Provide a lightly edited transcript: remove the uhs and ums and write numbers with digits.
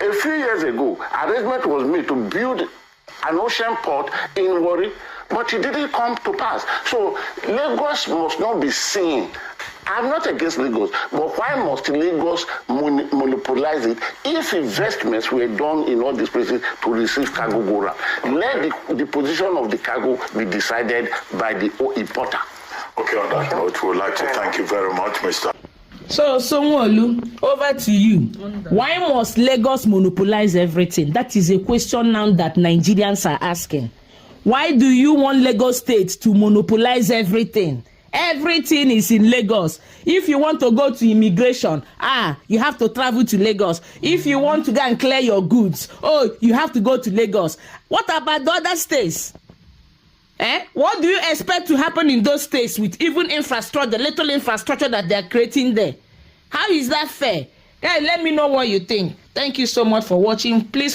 A few years ago, arrangement was made to build an ocean port in Warri, but it didn't come to pass. So Lagos must not be seen. I'm not against Lagos, but why must Lagos monopolize it if investments were done in all these places to receive cargo go round? Let the position of the cargo be decided by the importer. Okay, on that note, we would like to thank you very much, Mr. So, Sonwolu, over to you. Why must Lagos monopolize everything? That is a question now that Nigerians are asking. Why do you want Lagos State to monopolize everything? Everything is in Lagos. If you want to go to immigration, you have to travel to Lagos. If you want to go and clear your goods, you have to go to Lagos. What about the other states? What do you expect to happen in those states with even infrastructure, the little infrastructure that they're creating there? How is that fair? Let me know what you think. Thank you so much for watching. Please